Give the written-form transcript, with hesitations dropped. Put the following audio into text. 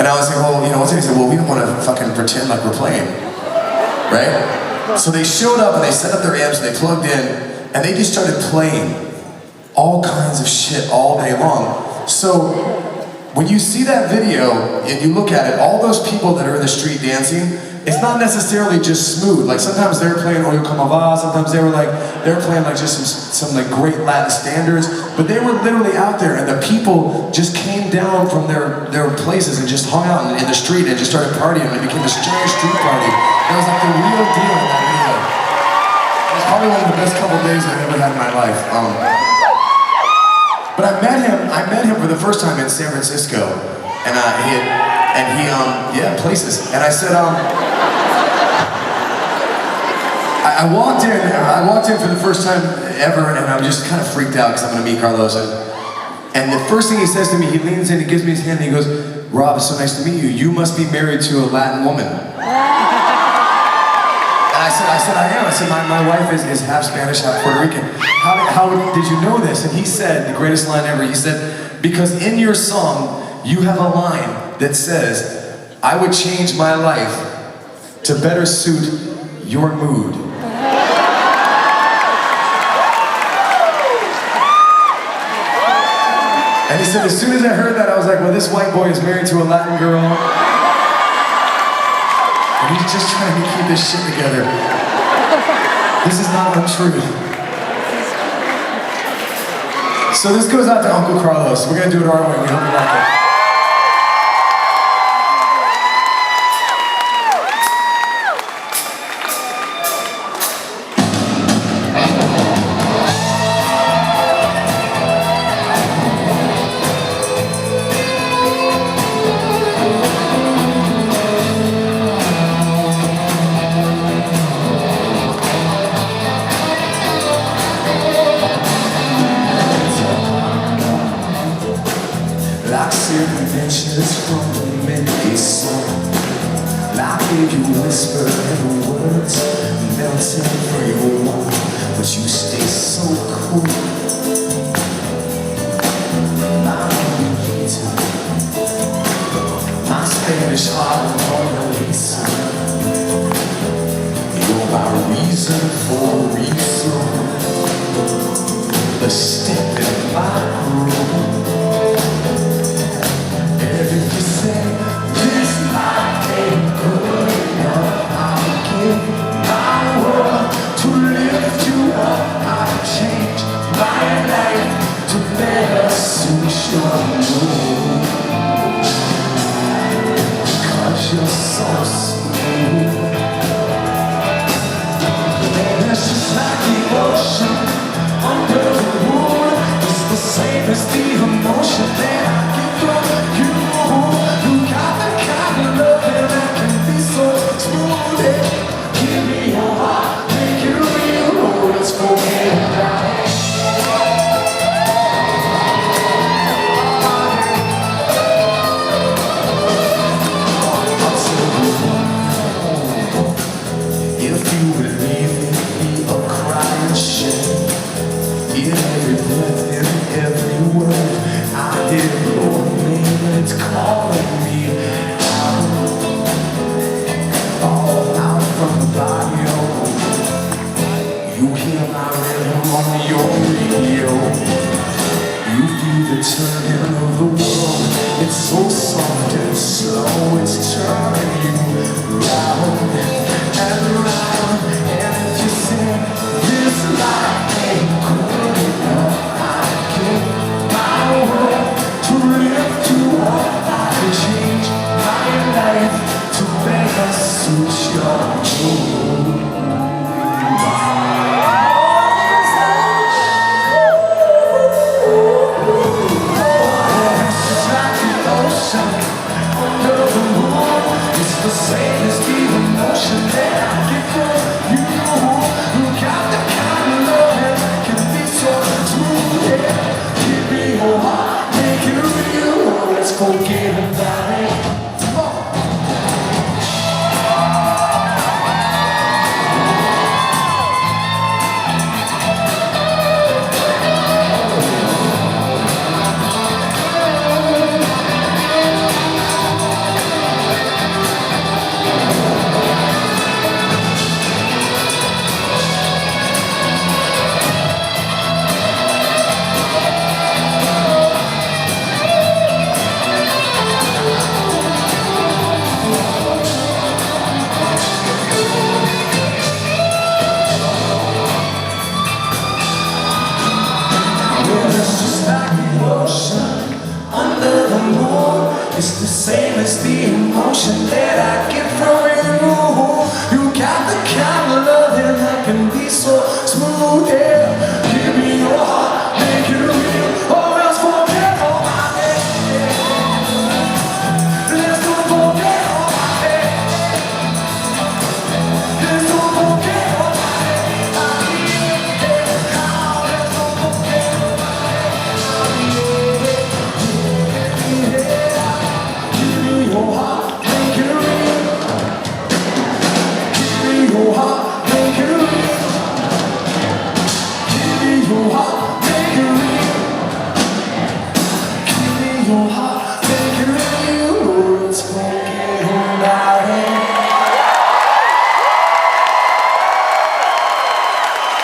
And I was like, well, you know, what's it? He said, well, we don't want to fucking pretend like we're playing, right? So they showed up and they set up their amps and they plugged in and they just started playing all kinds of shit all day long. So when you see that video and you look at it, all those people that are in the street dancing, it's not necessarily just smooth. Like sometimes they're playing Oyo Como Va, sometimes they're playing like just some like great Latin standards, but they were literally out there and the people just came down from their places and just hung out in the street and just started partying and it became this giant street party. It was like the real deal in that video. It was probably one of the best couple days I've ever had in my life. But I met him for the first time in San Francisco, and he places. And I said, I walked in for the first time ever, and I'm just kind of freaked out because I'm going to meet Carlos. And the first thing he says to me, he leans in, he gives me his hand, and he goes, "Rob, it's so nice to meet you. You must be married to a Latin woman." And I said, I am. I said, my wife is half Spanish, half Puerto Rican. How did you know this? And he said, the greatest line ever, he said, "Because in your song, you have a line that says, I would change my life to better suit your mood." And he said, as soon as I heard that, I was like, well, this white boy is married to a Latin girl. And he's just trying to keep this shit together. This is not untrue. So this goes out to Uncle Carlos. We're gonna do it our way. We hope you like it. Like adventures from a midday sun, like if you whisper every words, melting for your one, but you stay so cool. My Lolita, my Spanish heart, Mona Lisa. You're my reason for a reason, a step in my groove. If you say this life ain't good enough, I'll give my world to lift you up. I'll change my life to better suit your mood. 'Cause you're so smooth. And it's just like the ocean under the moon. It's the same as the emotion that I get from you. You got the kind of love that can be so smooth. Give me your heart, make it real. Let's forget about it. I'll tell you what, if you would leave me a crying shame, in every breath, in every word, I hear your name, it's calling me out, all out from the body. You hear my rhythm on your radio. You feel the turning of the world. It's so soft and slow, it's turning you round and round. And if you say this life ain't good enough, I give my world to lift you up. I can change my life to better suit your mood. It's like the ocean under the moon. It's the same as the emotion that I get from you. You got the kind of love that can be so true. Yeah. Give me your heart, make it real. Let's forget about it. the same as the emotion that I get from you. You got the kind of loving that can be so smooth, yeah. Give me your heart, make it real, or else forget all my name. Let's don't forget all my name. Let's don't forget all my name. Let's don't forget all my name. Give me your heart, make it real. Give me your heart, make it real. Give me your heart, make it real. Give me your heart.